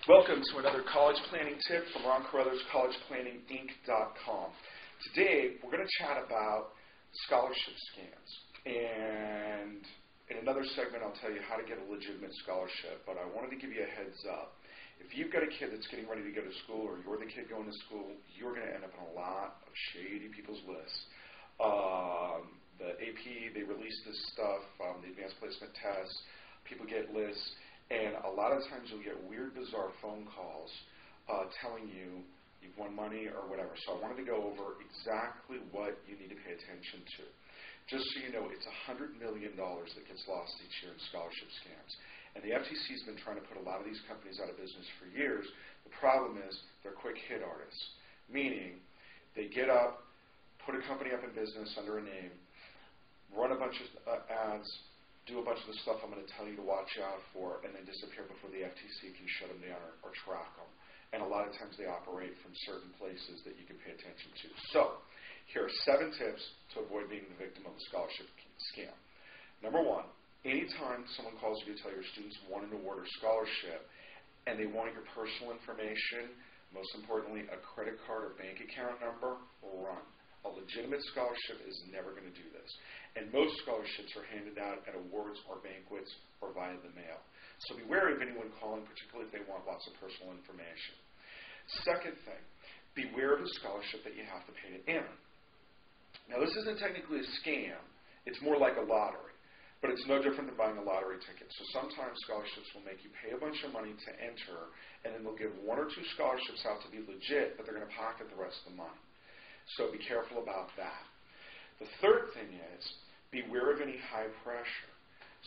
Welcome to another college planning tip from Ron Carruthers, collegeplanningInc.com. Today, we're going to chat about scholarship scams. And in another segment, I'll tell you how to get a legitimate scholarship. But I wanted to give you a heads up. If you've got a kid that's getting ready to go to school, or you're the kid going to school, you're going to end up on a lot of shady people's lists. The AP, they release this stuff, the advanced placement tests, people get lists. And a lot of times you'll get weird, bizarre phone calls telling you you've won money or whatever. So I wanted to go over exactly what you need to pay attention to. Just so you know, it's $100 million that gets lost each year in scholarship scams. And the FTC has been trying to put a lot of these companies out of business for years. The problem is they're quick hit artists, meaning they get up, put a company up in business under a name, run a bunch of ads, do a bunch of the stuff I'm going to tell you to watch out for, and then disappear before the FTC can shut them down or track them. And a lot of times they operate from certain places that you can pay attention to. So, here are 7 tips to avoid being the victim of a scholarship scam. Number 1, anytime someone calls you to tell your students won an award or scholarship, and they want your personal information, most importantly, a credit card or bank account number, run. A legitimate scholarship is never going to do this. And most scholarships are handed out at awards or banquets or via the mail. So be wary of anyone calling, particularly if they want lots of personal information. Second thing, beware of a scholarship that you have to pay to enter. Now, this isn't technically a scam. It's more like a lottery. But it's no different than buying a lottery ticket. So sometimes scholarships will make you pay a bunch of money to enter, and then they'll give 1 or 2 scholarships out to be legit, but they're going to pocket the rest of the money. So be careful about that. The third thing is, beware of any high pressure.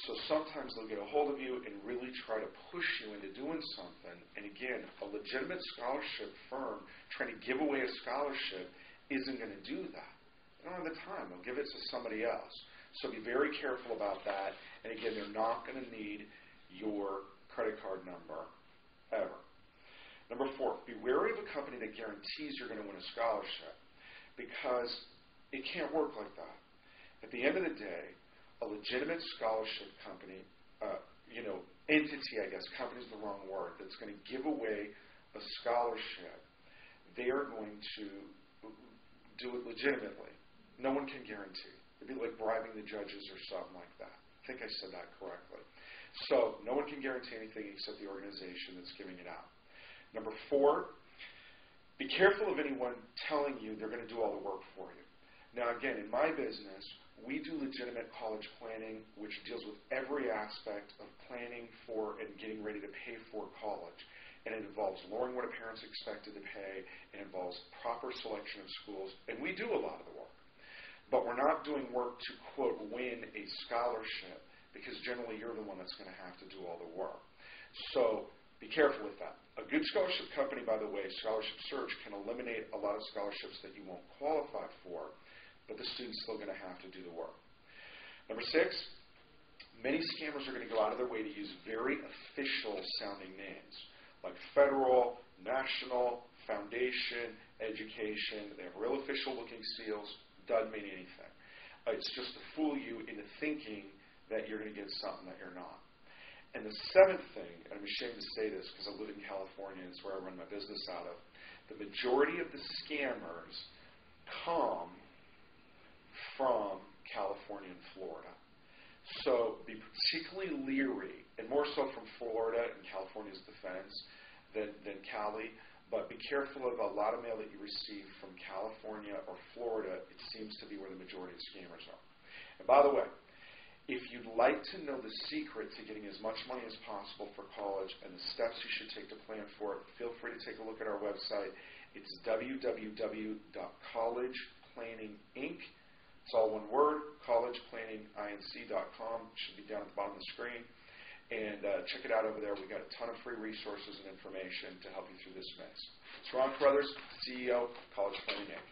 So sometimes they'll get a hold of you and really try to push you into doing something. And again, a legitimate scholarship firm trying to give away a scholarship isn't going to do that. They don't have the time. They'll give it to somebody else. So be very careful about that. And again, they're not going to need your credit card number ever. Number 4, be wary of a company that guarantees you're going to win a scholarship, because it can't work like that. At the end of the day, a legitimate scholarship company, entity, I guess, company is the wrong word, that's going to give away a scholarship, they are going to do it legitimately. No one can guarantee. It'd be like bribing the judges or something like that. I think I said that correctly. So no one can guarantee anything except the organization that's giving it out. Number 4, be careful of anyone telling you they're going to do all the work for you. Now, again, in my business, we do legitimate college planning, which deals with every aspect of planning for and getting ready to pay for college. And it involves lowering what a parent's expected to pay. It involves proper selection of schools. And we do a lot of the work. But we're not doing work to, quote, win a scholarship, because generally you're the one that's going to have to do all the work. So be careful with that. A good scholarship company, by the way, Scholarship Search, can eliminate a lot of scholarships that you won't qualify for, but the student's still going to have to do the work. Number 6, many scammers are going to go out of their way to use very official-sounding names, like federal, national, foundation, education. They have real official-looking seals. Doesn't mean anything. It's just to fool you into thinking that you're going to get something that you're not. And the 7th thing, and I'm ashamed to say this because I live in California and it's where I run my business out of, the majority of the scammers come from California and Florida. So be particularly leery, and more so from Florida and California's defense than Cali, but be careful of a lot of mail that you receive from California or Florida. It seems to be where the majority of scammers are. And by the way, if you'd like to know the secret to getting as much money as possible for college and the steps you should take to plan for it, feel free to take a look at our website. It's www.collegeplanningInc. It's all one word, collegeplanningInc.com. It should be down at the bottom of the screen. And check it out over there. We've got a ton of free resources and information to help you through this mess. It's Ron Carruthers, CEO, College Planning Inc.